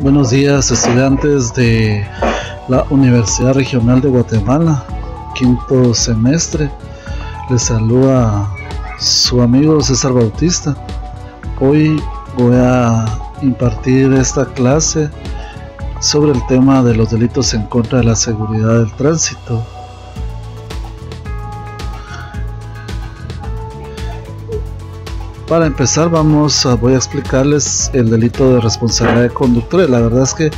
Buenos días, estudiantes de la Universidad Regional de Guatemala, quinto semestre. Les saluda su amigo César Bautista. Hoy voy a impartir esta clase sobre el tema de los delitos en contra de la seguridad del tránsito. Para empezar voy a explicarles el delito de responsabilidad de conductores. La verdad es que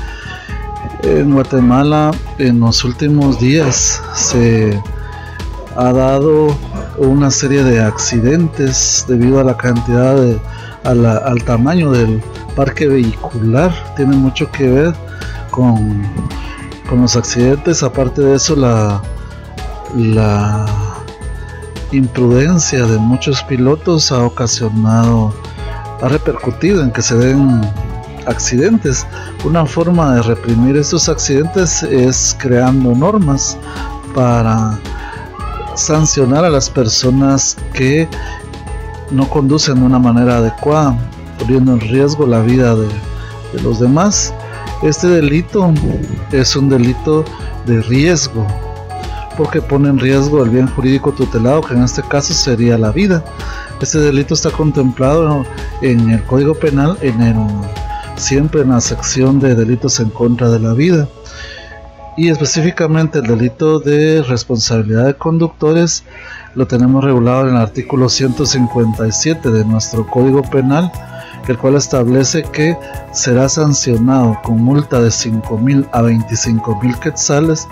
en Guatemala en los últimos días se ha dado una serie de accidentes debido a la cantidad al tamaño del parque vehicular. Tiene mucho que ver con los accidentes. Aparte de eso, la imprudencia de muchos pilotos ha repercutido en que se den accidentes. Una forma de reprimir estos accidentes es creando normas para sancionar a las personas que no conducen de una manera adecuada, poniendo en riesgo la vida de los demás. Este delito es un delito de riesgo, porque pone en riesgo el bien jurídico tutelado, que en este caso sería la vida. Este delito está contemplado en el Código Penal, siempre en la sección de delitos en contra de la vida, y específicamente el delito de responsabilidad de conductores lo tenemos regulado en el artículo 157 de nuestro Código Penal, el cual establece que será sancionado con multa de 5,000 a 25,000 quetzales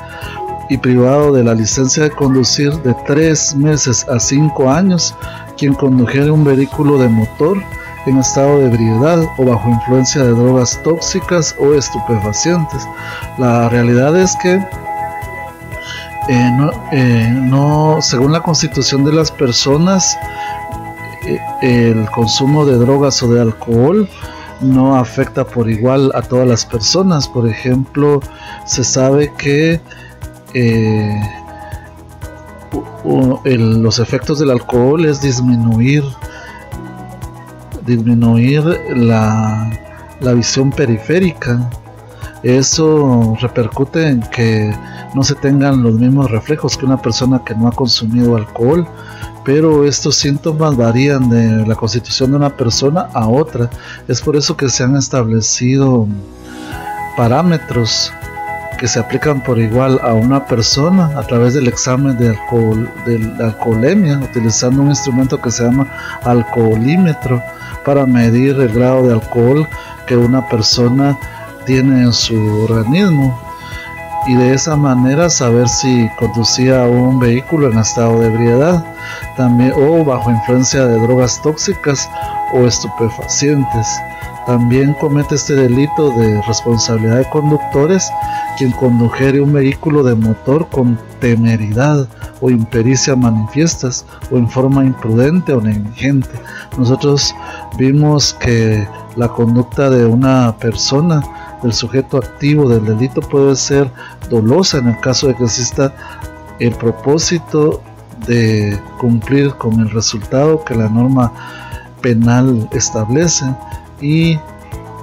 y privado de la licencia de conducir de 3 meses a 5 años quien condujere un vehículo de motor en estado de ebriedad o bajo influencia de drogas tóxicas o estupefacientes. La realidad es que según la constitución de las personas, el consumo de drogas o de alcohol no afecta por igual a todas las personas. Por ejemplo, se sabe que los efectos del alcohol es disminuir la visión periférica. Eso repercute en que no se tengan los mismos reflejos que una persona que no ha consumido alcohol, pero estos síntomas varían de la constitución de una persona a otra. Es por eso que se han establecido parámetros que se aplican por igual a una persona a través del examen de alcoholemia, utilizando un instrumento que se llama alcoholímetro para medir el grado de alcohol que una persona tiene en su organismo, y de esa manera saber si conducía un vehículo en estado de ebriedad también, o bajo influencia de drogas tóxicas o estupefacientes. También comete este delito de responsabilidad de conductores quien condujere un vehículo de motor con temeridad o impericia manifiestas o en forma imprudente o negligente. Nosotros vimos que la conducta de una persona, del sujeto activo del delito, puede ser dolosa en el caso de que exista el propósito de cumplir con el resultado que la norma penal establece, y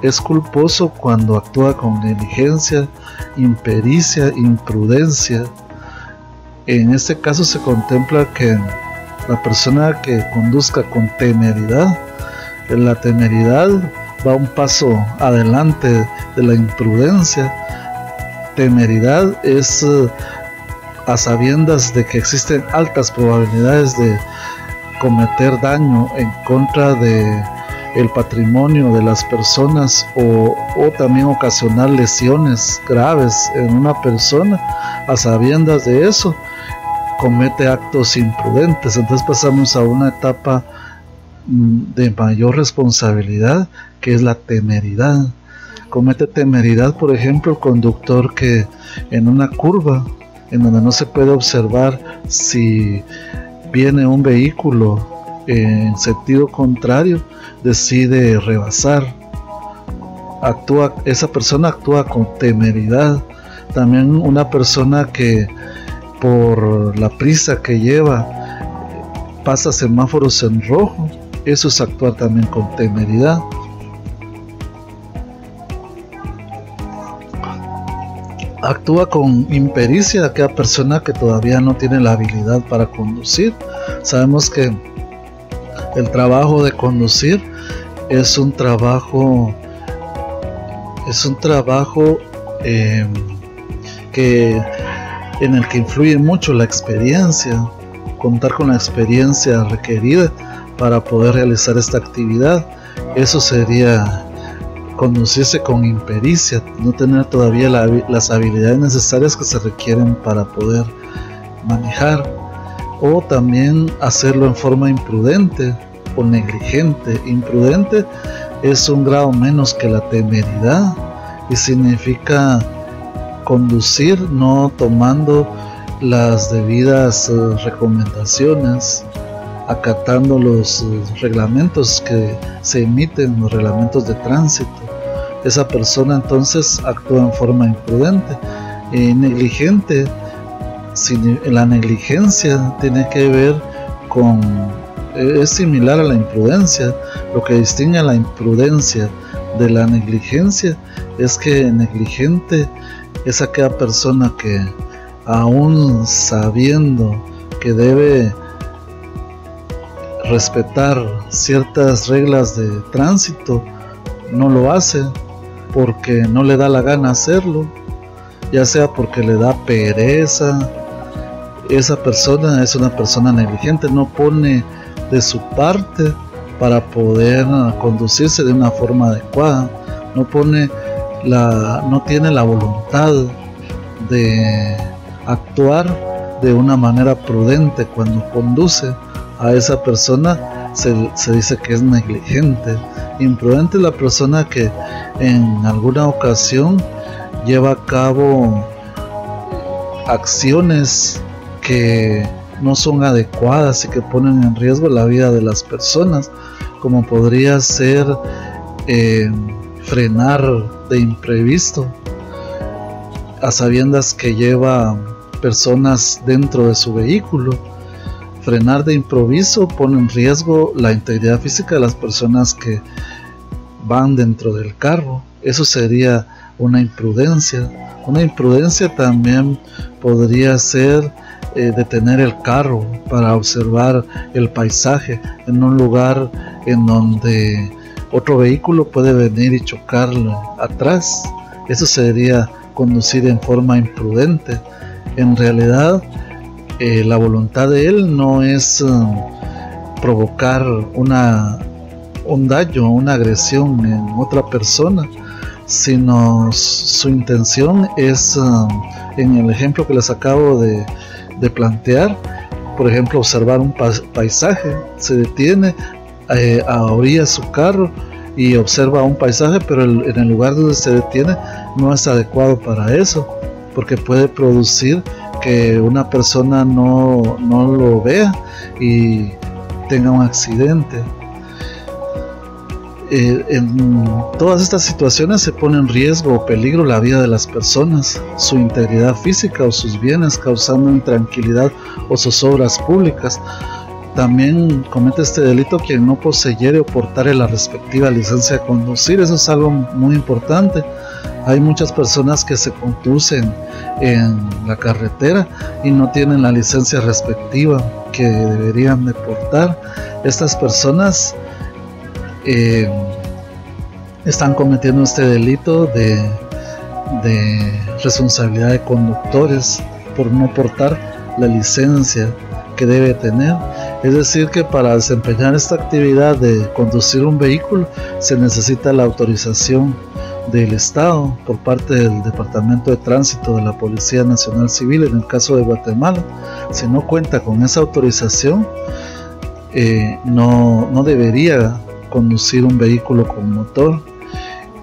es culposo cuando actúa con negligencia, impericia, imprudencia. En este caso se contempla que la persona que conduzca con temeridad, la temeridad va un paso adelante de la imprudencia. Temeridad es a sabiendas de que existen altas probabilidades de cometer daño en contra de el patrimonio de las personas, o también ocasionar lesiones graves en una persona. A sabiendas de eso comete actos imprudentes. Entonces pasamos a una etapa de mayor responsabilidad, que es la temeridad. Comete temeridad, por ejemplo, el conductor que en una curva en donde no se puede observar si viene un vehículo en sentido contrario, decide rebasar. Esa persona actúa con temeridad. También una persona que por la prisa que lleva pasa semáforos en rojo, eso es actuar también con temeridad. Actúa con impericia aquella persona que todavía no tiene la habilidad para conducir. Sabemos que el trabajo de conducir es un trabajo que en el que influye mucho la experiencia, contar con la experiencia requerida para poder realizar esta actividad. Eso sería conducirse con impericia, no tener todavía las habilidades necesarias que se requieren para poder manejar, o también hacerlo en forma imprudente o negligente. Imprudente es un grado menos que la temeridad y significa conducir no tomando las debidas recomendaciones, acatando los reglamentos que se emiten, los reglamentos de tránsito. Esa persona entonces actúa en forma imprudente. Negligente, la negligencia tiene que ver con, es similar a la imprudencia. Lo que distingue a la imprudencia de la negligencia es que negligente es aquella persona que, aún sabiendo que debe respetar ciertas reglas de tránsito, no lo hace porque no le da la gana hacerlo, ya sea porque le da pereza. Esa persona es una persona negligente, no pone de su parte para poder conducirse de una forma adecuada, no tiene la voluntad de actuar de una manera prudente cuando conduce. A esa persona se dice que es negligente. Imprudente es la persona que en alguna ocasión lleva a cabo acciones que no son adecuadas y que ponen en riesgo la vida de las personas, como podría ser frenar de imprevisto, a sabiendas que lleva personas dentro de su vehículo. Frenar de improviso pone en riesgo la integridad física de las personas que van dentro del carro. Eso sería una imprudencia. Una imprudencia también podría ser detener el carro para observar el paisaje en un lugar en donde otro vehículo puede venir y chocarle atrás. Eso sería conducir en forma imprudente. En realidad, la voluntad de él no es provocar un daño, una agresión en otra persona, sino su intención es, en el ejemplo que les acabo de plantear, por ejemplo, observar un paisaje. Se detiene a orilla de su carro y observa un paisaje, pero en el lugar donde se detiene no es adecuado para eso, porque puede producir que una persona no lo vea y tenga un accidente. En todas estas situaciones se pone en riesgo o peligro la vida de las personas, su integridad física o sus bienes, causando intranquilidad o zozobras públicas. También comete este delito quien no poseyere o portare la respectiva licencia de conducir. Eso es algo muy importante. Hay muchas personas que se conducen en la carretera y no tienen la licencia respectiva que deberían de portar. Estas personas están cometiendo este delito de responsabilidad de conductores por no portar la licencia que debe tener. Es decir, que para desempeñar esta actividad de conducir un vehículo se necesita la autorización del Estado por parte del Departamento de Tránsito de la Policía Nacional Civil. En el caso de Guatemala, si no cuenta con esa autorización, no debería conducir un vehículo con motor.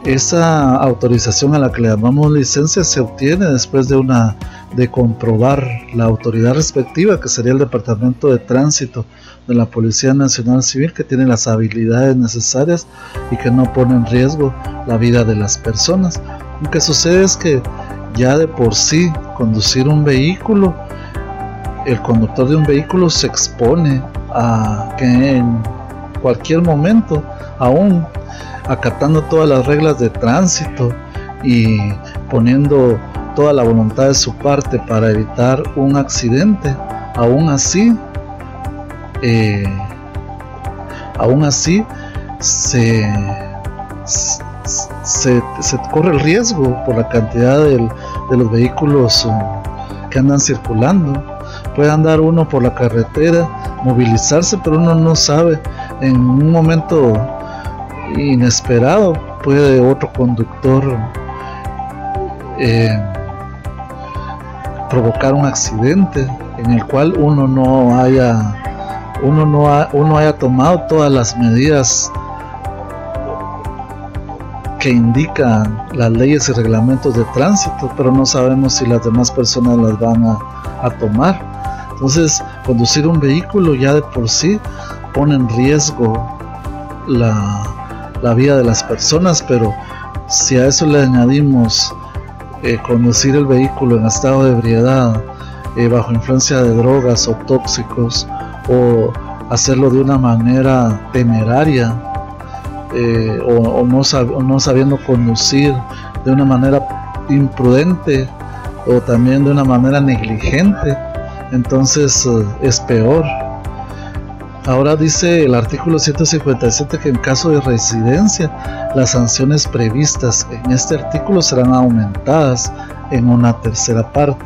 Esa autorización, a la que le llamamos licencia, se obtiene después de comprobar la autoridad respectiva, que sería el Departamento de Tránsito de la Policía Nacional Civil, que tiene las habilidades necesarias y que no pone en riesgo la vida de las personas. Lo que sucede es que ya de por sí conducir un vehículo, el conductor de un vehículo se expone a que en cualquier momento, aún acatando todas las reglas de tránsito y poniendo toda la voluntad de su parte para evitar un accidente, aún así se corre el riesgo por la cantidad de los vehículos que andan circulando. Puede andar uno por la carretera, movilizarse, pero uno no sabe, en un momento inesperado puede otro conductor provocar un accidente en el cual uno haya tomado todas las medidas que indican las leyes y reglamentos de tránsito, pero no sabemos si las demás personas las van a tomar. Entonces, conducir un vehículo ya de por sí pone en riesgo la vida de las personas, pero si a eso le añadimos conducir el vehículo en estado de ebriedad, bajo influencia de drogas o tóxicos, o hacerlo de una manera temeraria, o no sabiendo conducir de una manera imprudente, o también de una manera negligente, entonces es peor. Ahora dice el artículo 157 que en caso de reincidencia, las sanciones previstas en este artículo serán aumentadas en una tercera parte.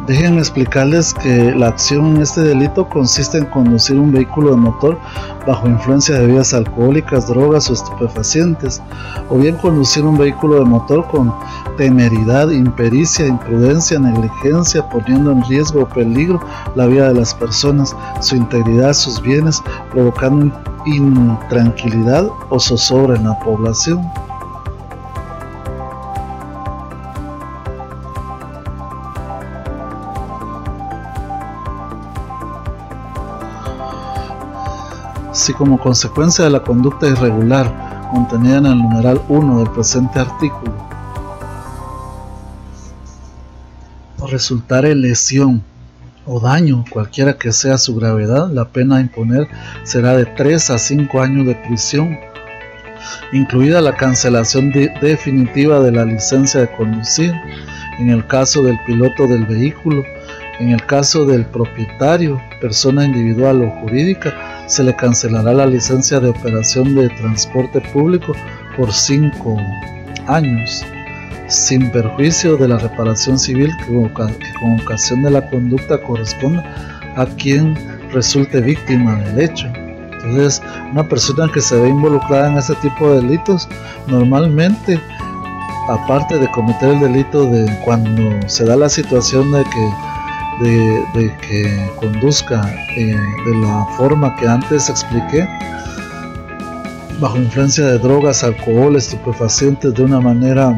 Déjenme explicarles que la acción en este delito consiste en conducir un vehículo de motor bajo influencia de bebidas alcohólicas, drogas o estupefacientes, o bien conducir un vehículo de motor con temeridad, impericia, imprudencia, negligencia, poniendo en riesgo o peligro la vida de las personas, su integridad, sus bienes, provocando intranquilidad o zozobra en la población. Si como consecuencia de la conducta irregular contenida en el numeral 1 del presente artículo resultare lesión o daño, cualquiera que sea su gravedad, la pena a imponer será de 3 a 5 años de prisión, incluida la cancelación definitiva de la licencia de conducir, en el caso del piloto del vehículo. En el caso del propietario, persona individual o jurídica, se le cancelará la licencia de operación de transporte público por 5 años, sin perjuicio de la reparación civil que con ocasión de la conducta corresponda a quien resulte víctima del hecho. Entonces, una persona que se ve involucrada en este tipo de delitos, normalmente, aparte de cometer el delito de cuando se da la situación de que conduzca de la forma que antes expliqué, bajo influencia de drogas, alcohol, estupefacientes, de una manera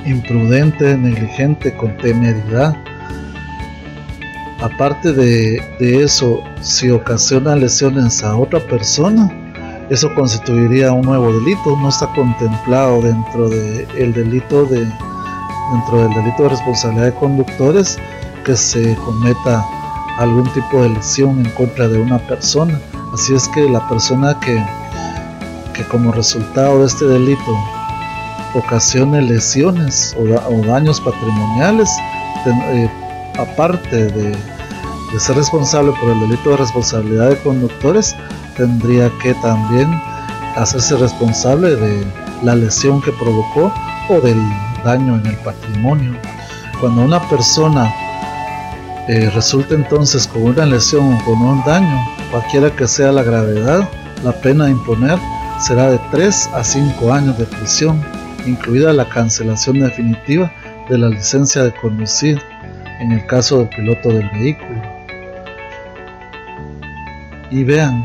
imprudente, negligente, con temeridad. Aparte de eso, si ocasiona lesiones a otra persona, eso constituiría un nuevo delito. No está contemplado dentro del delito de responsabilidad de conductores que se cometa algún tipo de lesión en contra de una persona. Así es que la persona que como resultado de este delito ocasione lesiones o daños patrimoniales, aparte de ser responsable por el delito de responsabilidad de conductores, tendría que también hacerse responsable de la lesión que provocó o del daño en el patrimonio. Cuando una persona resulta entonces con una lesión o con un daño, cualquiera que sea la gravedad, la pena a imponer será de 3 a 5 años de prisión, incluida la cancelación definitiva de la licencia de conducir en el caso del piloto del vehículo. Y vean,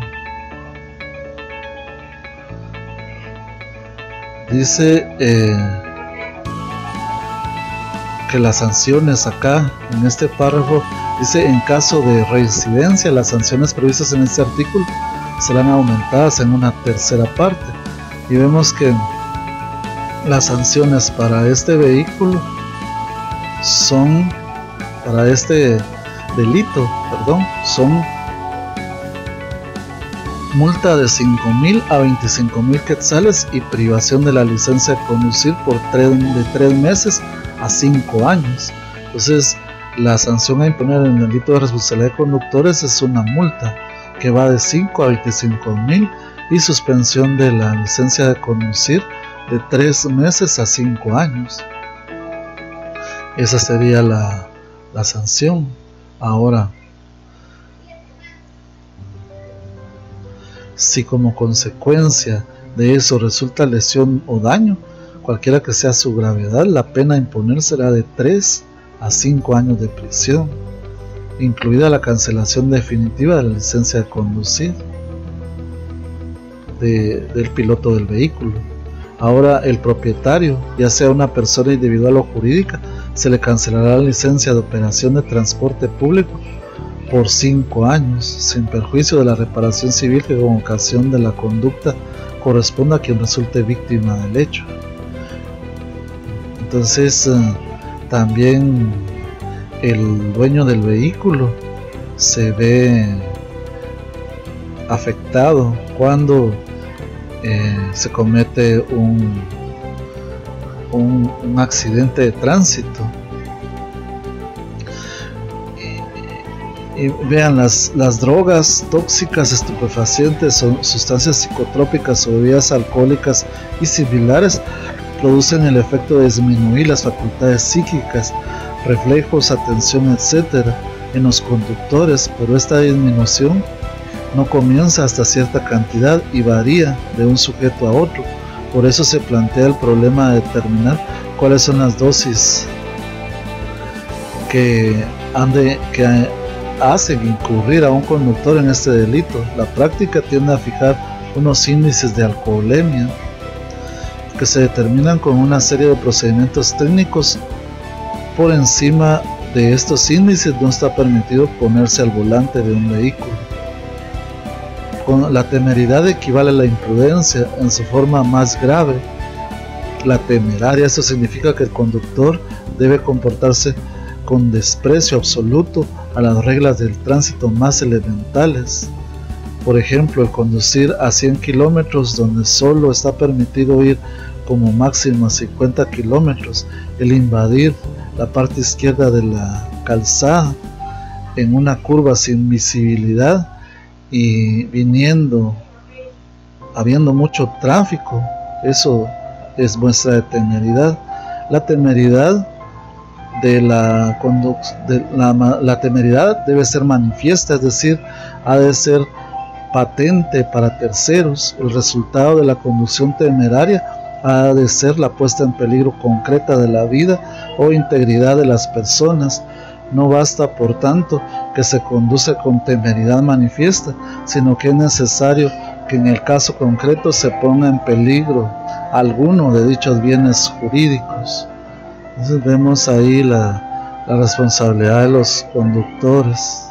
dice que las sanciones acá en este párrafo, dice: en caso de reincidencia, las sanciones previstas en este artículo serán aumentadas en una tercera parte. Y vemos que las sanciones para este vehículo son, para este delito, son multa de 5.000 a 25.000 quetzales y privación de la licencia de conducir de 3 meses a 5 años. Entonces, la sanción a imponer en el delito de responsabilidad de conductores es una multa que va de 5 a 25.000 y suspensión de la licencia de conducir de 3 meses a 5 años. Esa sería la sanción. Ahora, si como consecuencia de eso resulta lesión o daño, cualquiera que sea su gravedad, la pena a imponer será de 3 a 5 años de prisión, incluida la cancelación definitiva de la licencia de conducir del piloto del vehículo. Ahora, el propietario, ya sea una persona individual o jurídica, se le cancelará la licencia de operación de transporte público por 5 años, sin perjuicio de la reparación civil que con ocasión de la conducta corresponda a quien resulte víctima del hecho. Entonces, también el dueño del vehículo se ve afectado cuando se comete un accidente de tránsito. Y vean, las drogas tóxicas, estupefacientes, sustancias psicotrópicas o bebidas alcohólicas y similares producen el efecto de disminuir las facultades psíquicas, reflejos, atención, etc. en los conductores, pero esta disminución no comienza hasta cierta cantidad y varía de un sujeto a otro. Por eso se plantea el problema de determinar cuáles son las dosis que hacen incurrir a un conductor en este delito. La práctica tiende a fijar unos índices de alcoholemia que se determinan con una serie de procedimientos técnicos. Por encima de estos índices no está permitido ponerse al volante de un vehículo. Con la temeridad equivale a la imprudencia en su forma más grave. La temeraria, esto significa que el conductor debe comportarse con desprecio absoluto a las reglas del tránsito más elementales. Por ejemplo, el conducir a 100 kilómetros donde solo está permitido ir como máximo a 50 kilómetros, el invadir la parte izquierda de la calzada en una curva sin visibilidad y habiendo mucho tráfico, eso es muestra de temeridad. La temeridad la temeridad debe ser manifiesta, es decir, ha de ser patente para terceros. El resultado de la conducción temeraria ha de ser la puesta en peligro concreta de la vida o integridad de las personas. No basta, por tanto, que se conduce con temeridad manifiesta, sino que es necesario que en el caso concreto se ponga en peligro alguno de dichos bienes jurídicos. Entonces vemos ahí la responsabilidad de los conductores.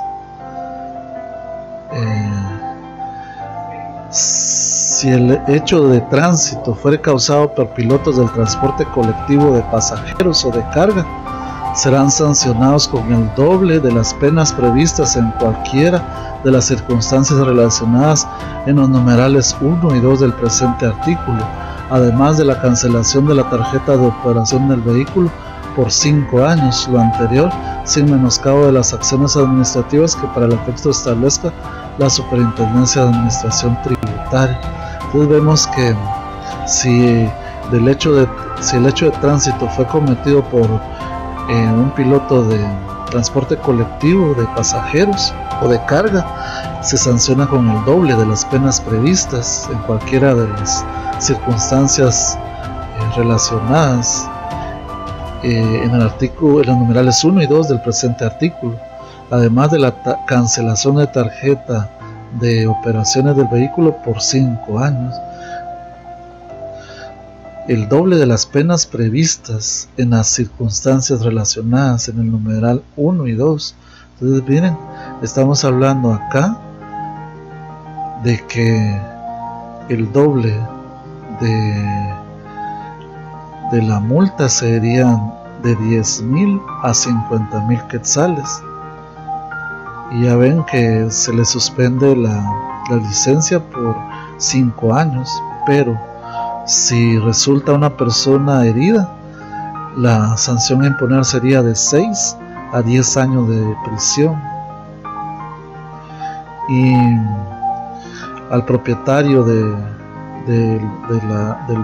Si el hecho de tránsito fuere causado por pilotos del transporte colectivo de pasajeros o de carga, serán sancionados con el doble de las penas previstas en cualquiera de las circunstancias relacionadas en los numerales 1 y 2 del presente artículo, además de la cancelación de la tarjeta de operación del vehículo por 5 años, lo anterior sin menoscabo de las acciones administrativas que para el efecto establezca la Superintendencia de Administración Tributaria. Entonces vemos que si el hecho de tránsito fue cometido por un piloto de transporte colectivo de pasajeros o de carga, se sanciona con el doble de las penas previstas en cualquiera de las circunstancias relacionadas en los numerales 1 y 2 del presente artículo, además de la cancelación de tarjeta de operaciones del vehículo por 5 años. El doble de las penas previstas en las circunstancias relacionadas en el numeral 1 y 2. Entonces miren, estamos hablando acá de que el doble de la multa serían de 10.000 a 50.000 quetzales. Y ya ven que se le suspende la la licencia por 5 años, pero si resulta una persona herida, la sanción a imponer sería de 6 a 10 años de prisión. Y al propietario del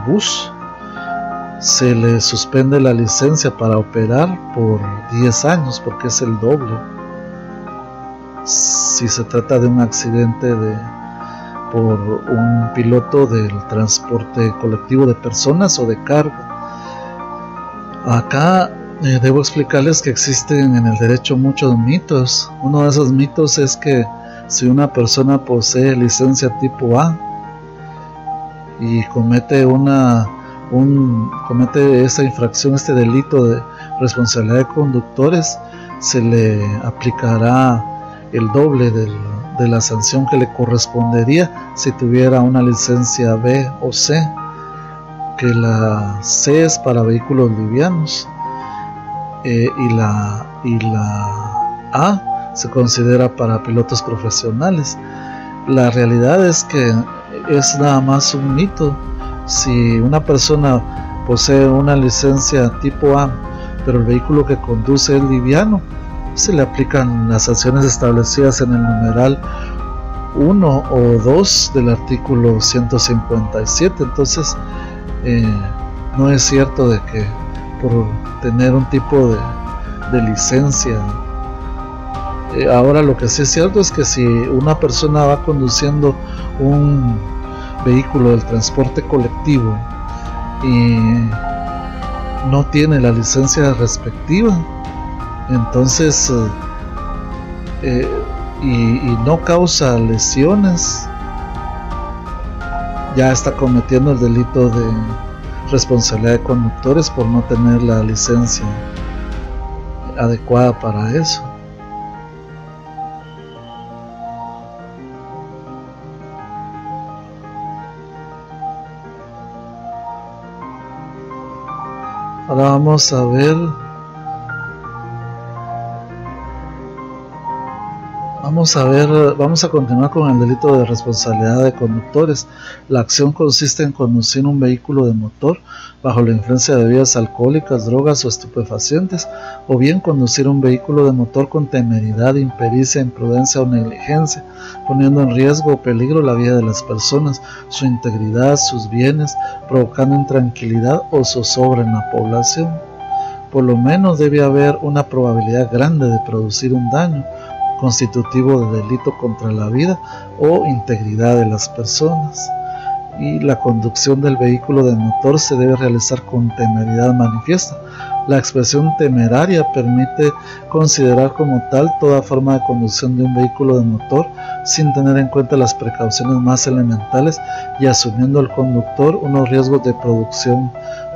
bus se le suspende la licencia para operar por 10 años, porque es el doble si se trata de un accidente por un piloto del transporte colectivo de personas o de carga. Acá debo explicarles que existen en el derecho muchos mitos. Uno de esos mitos es que si una persona posee licencia tipo A y comete esta infracción, este delito de responsabilidad de conductores, se le aplicará el doble de la sanción que le correspondería si tuviera una licencia B o C, que la C es para vehículos livianos y la A se considera para pilotos profesionales. La realidad es que es nada más un mito. Si una persona posee una licencia tipo A, pero el vehículo que conduce es liviano, se le aplican las sanciones establecidas en el numeral 1 o 2 del artículo 157. Entonces no es cierto de que por tener un tipo de licencia. Ahora lo que sí es cierto es que si una persona va conduciendo un vehículo del transporte colectivo y no tiene la licencia respectiva, entonces y no causa lesiones, ya está cometiendo el delito de responsabilidad de conductores por no tener la licencia adecuada para eso. Ahora vamos a continuar con el delito de responsabilidad de conductores. La acción consiste en conducir un vehículo de motor bajo la influencia de bebidas alcohólicas, drogas o estupefacientes, o bien conducir un vehículo de motor con temeridad, impericia, imprudencia o negligencia, poniendo en riesgo o peligro la vida de las personas, su integridad, sus bienes, provocando intranquilidad o zozobra en la población. Por lo menos debe haber una probabilidad grande de producir un daño constitutivo de delito contra la vida o integridad de las personas, y la conducción del vehículo de motor se debe realizar con temeridad manifiesta. La expresión temeraria permite considerar como tal toda forma de conducción de un vehículo de motor sin tener en cuenta las precauciones más elementales y asumiendo el conductor unos riesgos de producción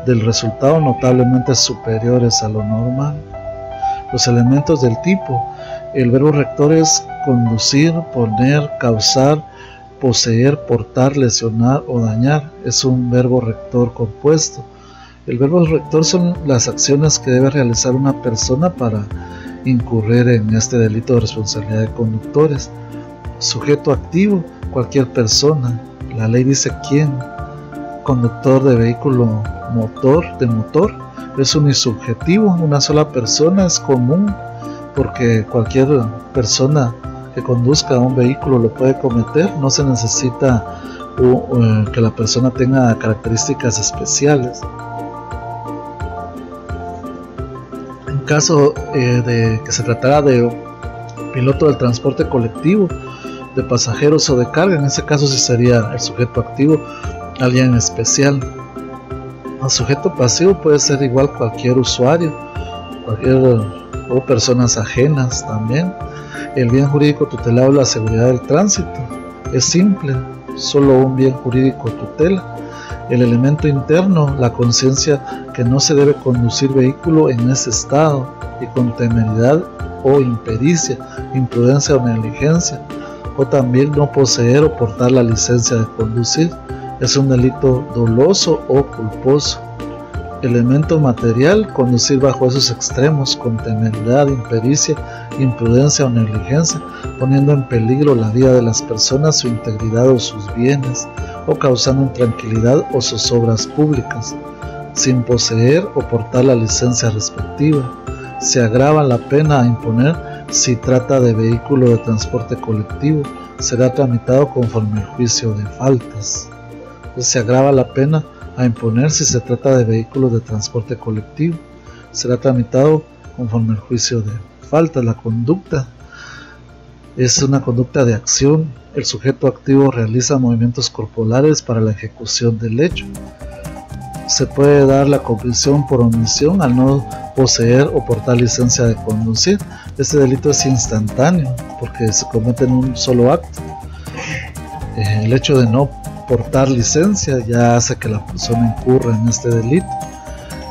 del resultado notablemente superiores a lo normal. Los elementos del tipo: el verbo rector es conducir, poner, causar, poseer, portar, lesionar o dañar. Es un verbo rector compuesto. El verbo rector son las acciones que debe realizar una persona para incurrir en este delito de responsabilidad de conductores. Sujeto activo: cualquier persona. La ley dice quién. Conductor de vehículo de motor es unisubjetivo. Una sola persona es común, porque cualquier persona que conduzca un vehículo lo puede cometer. No se necesita que la persona tenga características especiales. En caso de que se tratara de un piloto del transporte colectivo de pasajeros o de carga, en ese caso sí sería el sujeto activo alguien especial. El sujeto pasivo puede ser igual cualquier usuario, o personas ajenas también. El bien jurídico tutelado, la seguridad del tránsito, es simple, solo un bien jurídico tutela. El elemento interno, la conciencia que no se debe conducir vehículo en ese estado y con temeridad o impericia, imprudencia o negligencia, o también no poseer o portar la licencia de conducir. Es un delito doloso o culposo. Elemento material: conducir bajo esos extremos, con temeridad, impericia, imprudencia o negligencia, poniendo en peligro la vida de las personas, su integridad o sus bienes, o causando intranquilidad o zozobras públicas, sin poseer o portar la licencia respectiva. Se agrava la pena a imponer si trata de vehículo de transporte colectivo. Será tramitado conforme al juicio de faltas. Entonces, se agrava la pena a imponer si se trata de vehículos de transporte colectivo. Será tramitado conforme al juicio de faltas. La conducta es una conducta de acción. El sujeto activo realiza movimientos corporales para la ejecución del hecho. Se puede dar la convicción por omisión al no poseer o portar licencia de conducir. Este delito es instantáneo porque se comete en un solo acto. El hecho de no portar licencia ya hace que la persona incurra en este delito.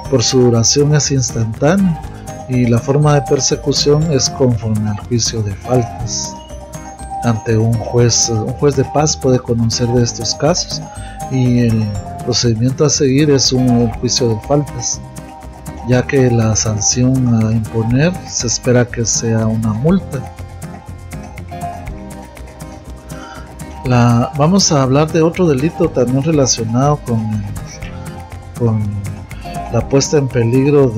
Por su duración es instantáneo y la forma de persecución es conforme al juicio de faltas. Ante un juez de paz puede conocer de estos casos y el procedimiento a seguir es el juicio de faltas, ya que la sanción a imponer se espera que sea una multa. Vamos a hablar de otro delito también relacionado con la puesta en peligro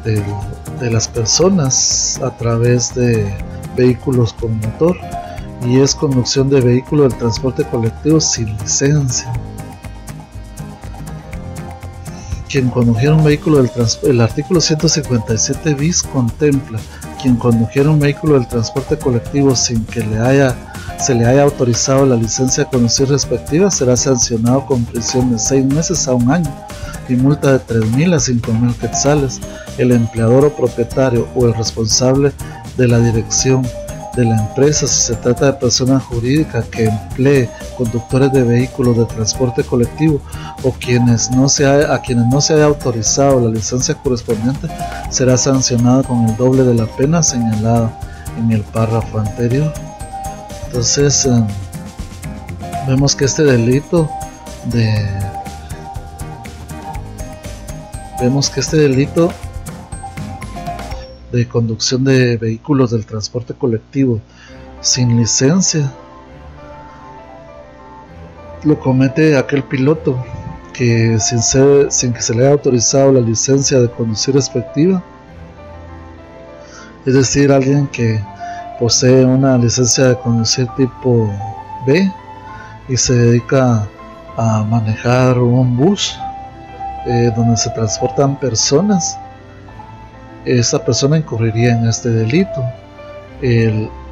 de las personas a través de vehículos con motor, y es conducción de vehículo del transporte colectivo sin licencia. Quien condujera un vehículo el artículo 157 bis contempla: quien condujera un vehículo del transporte colectivo sin que se le haya autorizado la licencia de conducir respectiva, será sancionado con prisión de 6 meses a 1 año y multa de 3.000 a 5.000 quetzales. El empleador o propietario o el responsable de la dirección de la empresa, si se trata de persona jurídica que emplee conductores de vehículos de transporte colectivo o a quienes no se haya autorizado la licencia correspondiente, será sancionado con el doble de la pena señalada en el párrafo anterior. Entonces vemos que este delito de conducción de vehículos del transporte colectivo sin licencia lo comete aquel piloto que sin que se le haya autorizado la licencia de conducir respectiva, es decir, alguien que posee una licencia de conducir tipo B y se dedica a manejar un bus donde se transportan personas. Esa persona incurriría en este delito.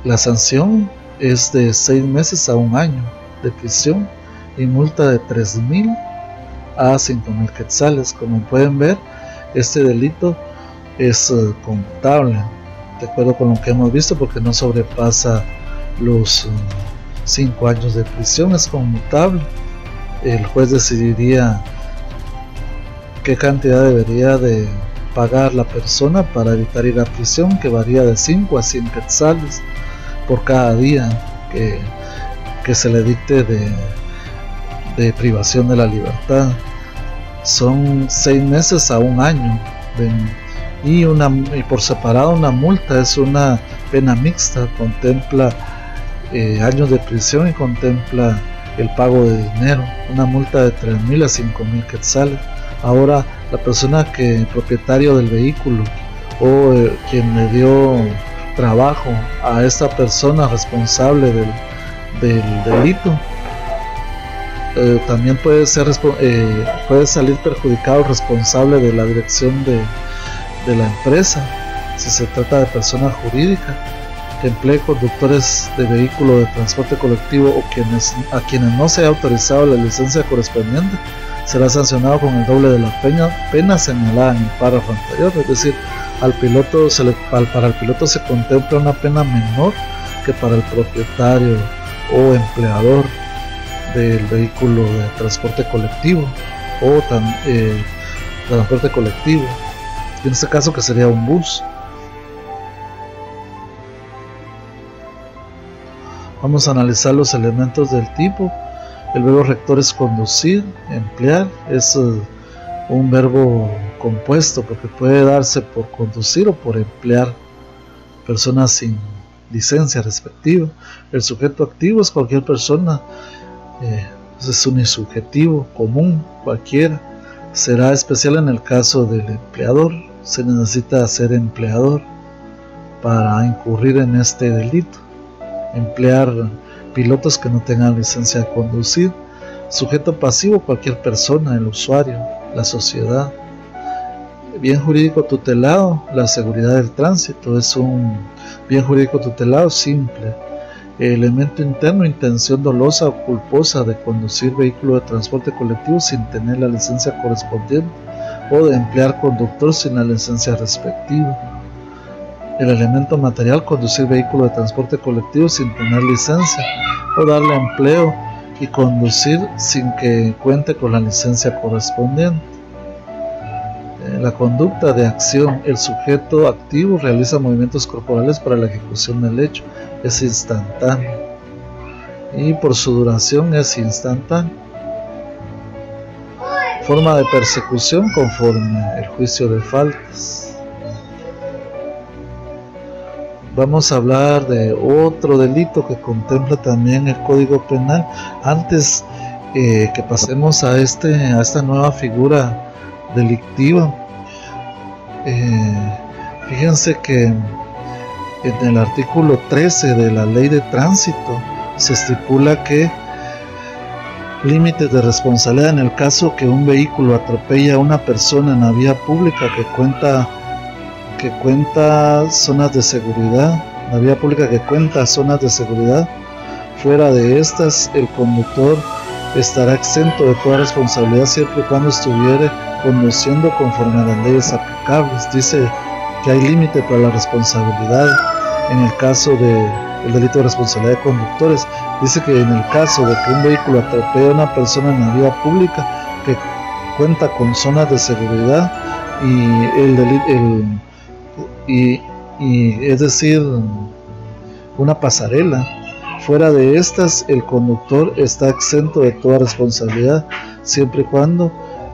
La sanción es de 6 meses a 1 año de prisión y multa de 3.000 a 5.000 quetzales. Como pueden ver, este delito es conmutable, de acuerdo con lo que hemos visto, porque no sobrepasa los 5 años de prisión. Es conmutable. El juez decidiría qué cantidad debería de pagar la persona para evitar ir a prisión, que varía de 5 a 100 quetzales por cada día que se le dicte de privación de la libertad. Son 6 meses a 1 año y por separado una multa. Es una pena mixta, contempla años de prisión y contempla el pago de dinero. Una multa de 3.000 a 5.000 quetzales. Ahora, la persona el propietario del vehículo o quien le dio trabajo a esta persona responsable del delito, también puede salir perjudicado el responsable de la dirección de la empresa, si se trata de persona jurídica que emplee conductores de vehículo de transporte colectivo o a quienes no se haya autorizado la licencia correspondiente. Será sancionado con el doble de la pena señalada en el párrafo anterior. Es decir, para el piloto se contempla una pena menor que para el propietario o empleador del vehículo de transporte colectivo o transporte colectivo, en este caso que sería un bus. Vamos a analizar los elementos del tipo. El verbo rector es conducir, emplear, es un verbo compuesto, porque puede darse por conducir o por emplear personas sin licencia respectiva. El sujeto activo es cualquier persona, es unisubjetivo, común, cualquiera. Será especial en el caso del empleador. Se necesita ser empleador para incurrir en este delito. Emplear pilotos que no tengan licencia de conducir. Sujeto pasivo, cualquier persona, el usuario, la sociedad. Bien jurídico tutelado, la seguridad del tránsito es un bien jurídico tutelado simple. Elemento interno, intención dolosa o culposa de conducir vehículo de transporte colectivo sin tener la licencia correspondiente o de emplear conductor sin la licencia respectiva. El elemento material, conducir vehículo de transporte colectivo sin tener licencia o darle empleo y conducir sin que cuente con la licencia correspondiente. La conducta de acción, el sujeto activo realiza movimientos corporales para la ejecución del hecho, es instantáneo y por su duración es instantáneo. Forma de persecución conforme el juicio de faltas. Vamos a hablar de otro delito que contempla también el Código Penal. Antes que pasemos a esta nueva figura delictiva, fíjense que en el artículo 13 de la Ley de Tránsito se estipula que límites de responsabilidad en el caso que un vehículo atropella a una persona en la vía pública que cuenta zonas de seguridad, la vía pública que cuenta zonas de seguridad. Fuera de estas, el conductor estará exento de toda responsabilidad siempre y cuando estuviere conduciendo conforme a las leyes aplicables. Dice que hay límite para la responsabilidad en el caso del delito de responsabilidad de conductores. Dice que en el caso de que un vehículo atropelle a una persona en la vía pública que cuenta con zonas de seguridad y es decir, una pasarela. Fuera de estas, el conductor está exento de toda responsabilidad siempre y cuando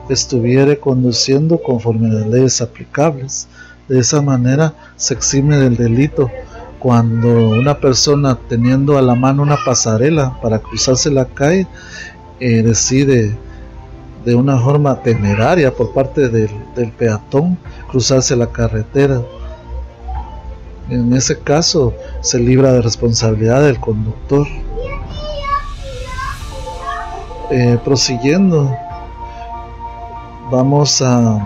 estuviere conduciendo conforme a las leyes aplicables. De esa manera se exime del delito cuando una persona, teniendo a la mano una pasarela para cruzarse la calle, decide de una forma temeraria por parte del peatón cruzarse la carretera. En ese caso se libra de responsabilidad del conductor. Prosiguiendo, vamos a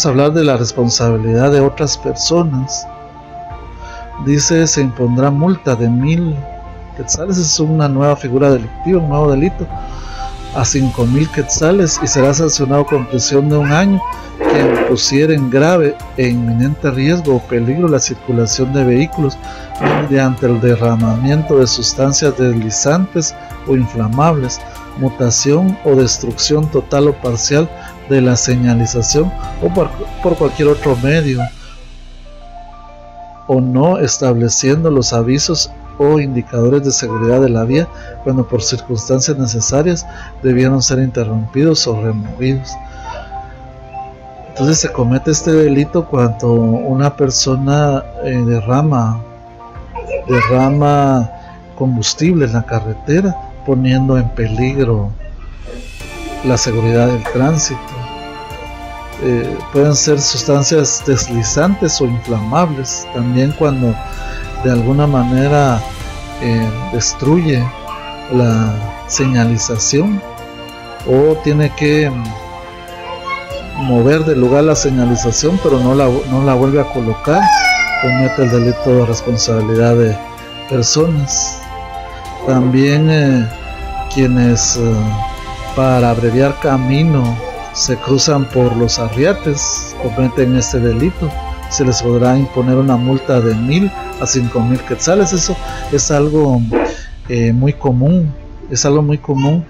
hablar de la responsabilidad de otras personas. Dice, se impondrá multa de 1,000 quetzales, es una nueva figura delictiva, un nuevo delito, a 5,000 quetzales, y será sancionado con prisión de 1 año quien pusiera en grave e inminente riesgo o peligro la circulación de vehículos mediante el derramamiento de sustancias deslizantes o inflamables, mutación o destrucción total o parcial de la señalización o por cualquier otro medio, o no estableciendo los avisos o indicadores de seguridad de la vía cuando por circunstancias necesarias debieron ser interrumpidos o removidos. Entonces se comete este delito cuando una persona derrama combustible en la carretera, poniendo en peligro la seguridad del tránsito. Pueden ser sustancias deslizantes o inflamables, también cuando de alguna manera destruye la señalización o tiene que mover de lugar la señalización pero no la vuelve a colocar, comete el delito de responsabilidad de personas. También quienes para abreviar camino se cruzan por los arriates cometen este delito. Se les podrá imponer una multa de 1,000 a 5,000 quetzales. Eso es algo muy común. Es algo muy común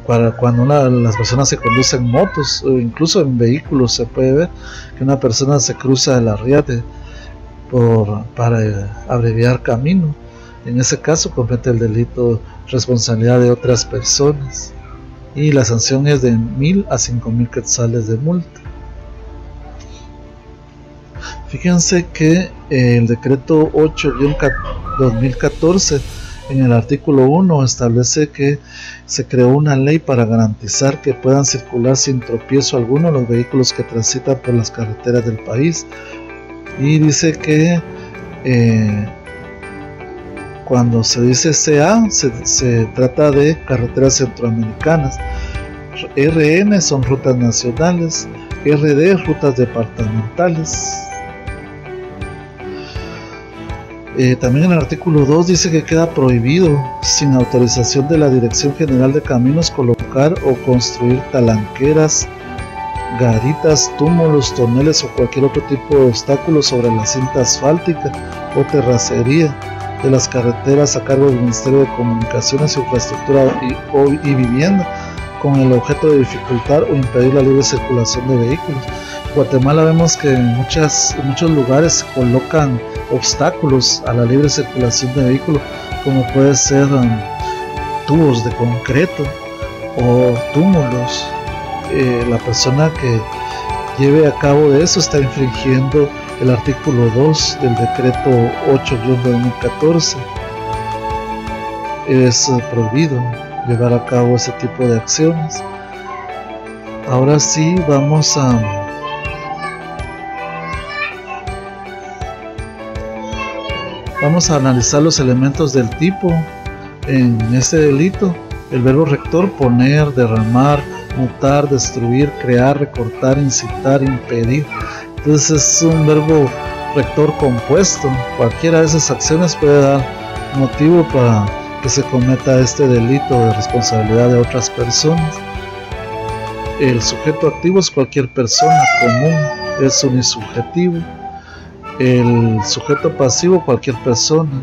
para cuando las personas se conducen motos o incluso en vehículos. Se puede ver que una persona se cruza el arriate para abreviar camino. En ese caso comete el delito responsabilidad de otras personas y la sanción es de 1,000 a 5,000 quetzales de multa. Fíjense que el decreto 8-2014 en el artículo 1 establece que se creó una ley para garantizar que puedan circular sin tropiezo alguno los vehículos que transitan por las carreteras del país, y dice que cuando se dice CA se trata de carreteras centroamericanas, RN son rutas nacionales, RD rutas departamentales. También en el artículo 2 dice que queda prohibido, sin autorización de la Dirección General de Caminos, colocar o construir talanqueras, garitas, túmulos, toneles o cualquier otro tipo de obstáculos sobre la cinta asfáltica o terracería de las carreteras a cargo del Ministerio de Comunicaciones, Infraestructura y Vivienda, con el objeto de dificultar o impedir la libre circulación de vehículos. En Guatemala vemos que en muchos lugares se colocan obstáculos a la libre circulación de vehículos, como puede ser tubos de concreto o túmulos. La persona que lleve a cabo de eso está infringiendo el artículo 2 del decreto 8-2014. Es prohibido llevar a cabo ese tipo de acciones. Ahora sí vamos a analizar los elementos del tipo en este delito. El verbo rector: poner, derramar, mutar, destruir, crear, recortar, incitar, impedir. Entonces es un verbo rector compuesto. Cualquiera de esas acciones puede dar motivo para que se cometa este delito de responsabilidad de otras personas. El sujeto activo es cualquier persona común, es unisubjetivo. El sujeto pasivo, cualquier persona,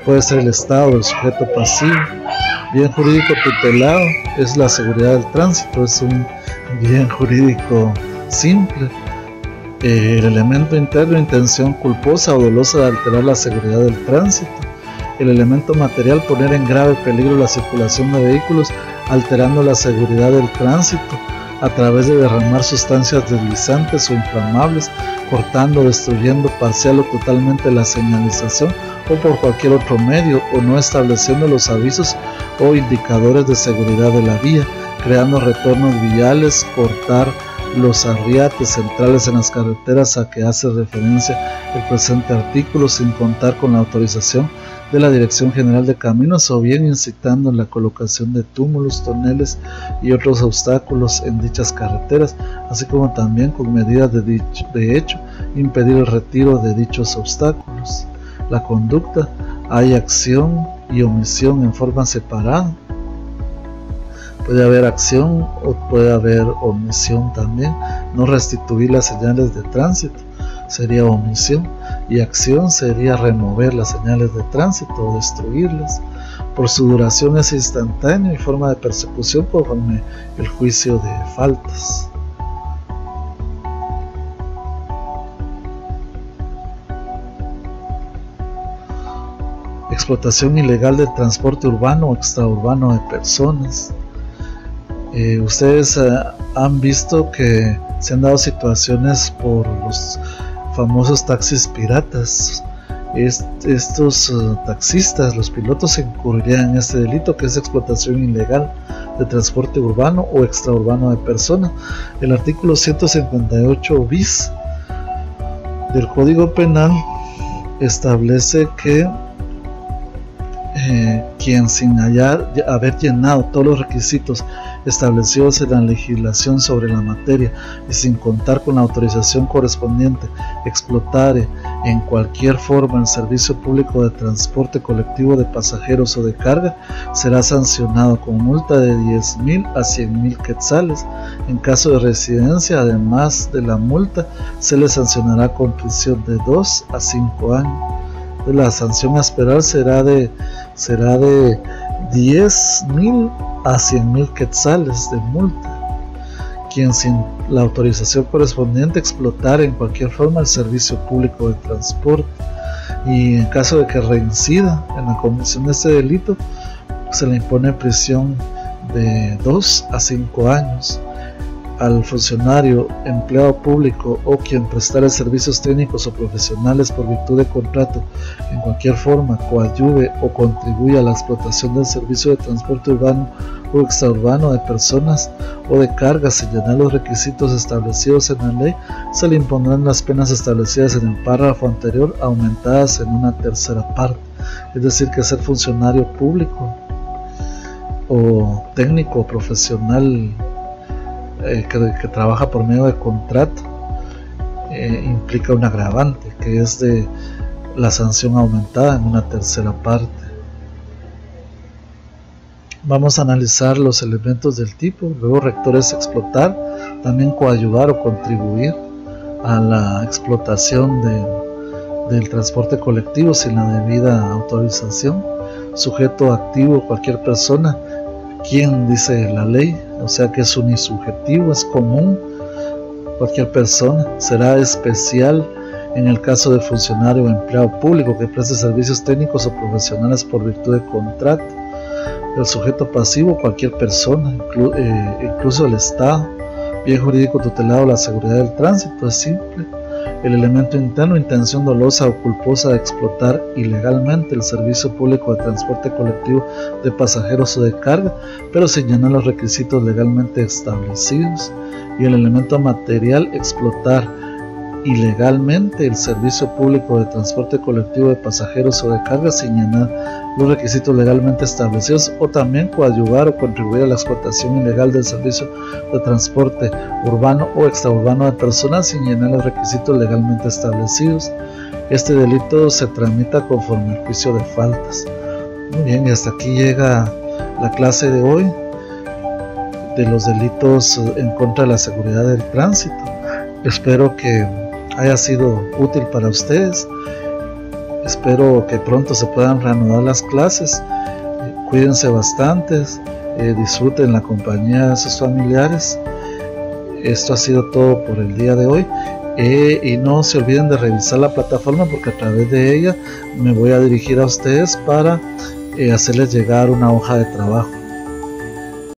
puede ser el Estado, el sujeto pasivo. Bien jurídico tutelado es la seguridad del tránsito, es un bien jurídico simple. El elemento interno: intención culposa o dolosa de alterar la seguridad del tránsito. El elemento material: poner en grave peligro la circulación de vehículos, alterando la seguridad del tránsito a través de derramar sustancias deslizantes o inflamables, cortando, destruyendo parcial o totalmente la señalización o por cualquier otro medio, o no estableciendo los avisos o indicadores de seguridad de la vía, creando retornos viales, cortar los arriates centrales en las carreteras a que hace referencia el presente artículo, sin contar con la autorización de la Dirección General de Caminos, o bien incitando la colocación de túmulos, toneles y otros obstáculos en dichas carreteras, así como también con medidas de hecho impedir el retiro de dichos obstáculos. La conducta: hay acción y omisión en forma separada. Puede haber acción o puede haber omisión también. No restituir las señales de tránsito sería omisión, y acción sería remover las señales de tránsito o destruirlas. Por su duración es instantáneo y forma de persecución conforme el juicio de faltas. Explotación ilegal del transporte urbano o extraurbano de personas. Ustedes han visto que se han dado situaciones por los famosos taxis piratas. Estos taxistas, los pilotos, incurrirían en este delito, que es explotación ilegal de transporte urbano o extraurbano de personas. El artículo 158 bis del Código Penal establece que quien, sin haber llenado todos los requisitos establecidos en la legislación sobre la materia y sin contar con la autorización correspondiente, explotare en cualquier forma el servicio público de transporte colectivo de pasajeros o de carga, será sancionado con multa de 10,000 a 100,000 quetzales. En caso de residencia, además de la multa, se le sancionará con prisión de 2 a 5 años. La sanción a esperar será de 10,000 a 100,000 quetzales de multa. Quien, sin la autorización correspondiente, explotar en cualquier forma el servicio público de transporte. y en caso de que reincida en la comisión de este delito, se le impone prisión de 2 a 5 años. Al funcionario, empleado público o quien prestare servicios técnicos o profesionales por virtud de contrato en cualquier forma coadyuve o contribuya a la explotación del servicio de transporte urbano o extraurbano de personas o de cargas sin llenar los requisitos establecidos en la ley, se le impondrán las penas establecidas en el párrafo anterior, aumentadas en una tercera parte. Es decir, que ser funcionario público o técnico o profesional que trabaja por medio de contrato implica un agravante, que es de la sanción aumentada en una tercera parte. Vamos a analizar los elementos del tipo. Luego, rector es explotar, también coadyuvar o contribuir a la explotación del transporte colectivo sin la debida autorización. Sujeto activo, cualquier persona. ¿Quién dice la ley? O sea que es unisubjetivo, es común, cualquier persona. Será especial en el caso de funcionario o empleado público que preste servicios técnicos o profesionales por virtud de contrato. El sujeto pasivo, cualquier persona, incluso el Estado. Bien jurídico tutelado, la seguridad del tránsito, es simple. El elemento interno, intención dolosa o culposa de explotar ilegalmente el servicio público de transporte colectivo de pasajeros o de carga, pero sin llenar los requisitos legalmente establecidos. Y el elemento material, explotar ilegalmente el servicio público de transporte colectivo de pasajeros o de carga sin llenar los requisitos legalmente establecidos, o también coadyuvar o contribuir a la explotación ilegal del servicio de transporte urbano o extraurbano de personas sin llenar los requisitos legalmente establecidos. Este delito se tramita conforme al juicio de faltas. Muy bien, y hasta aquí llega la clase de hoy de los delitos en contra de la seguridad del tránsito. Espero que haya sido útil para ustedes. Espero que pronto se puedan reanudar las clases. Cuídense bastante, disfruten la compañía de sus familiares. Esto ha sido todo por el día de hoy. Y no se olviden de revisar la plataforma, porque a través de ella me voy a dirigir a ustedes para hacerles llegar una hoja de trabajo.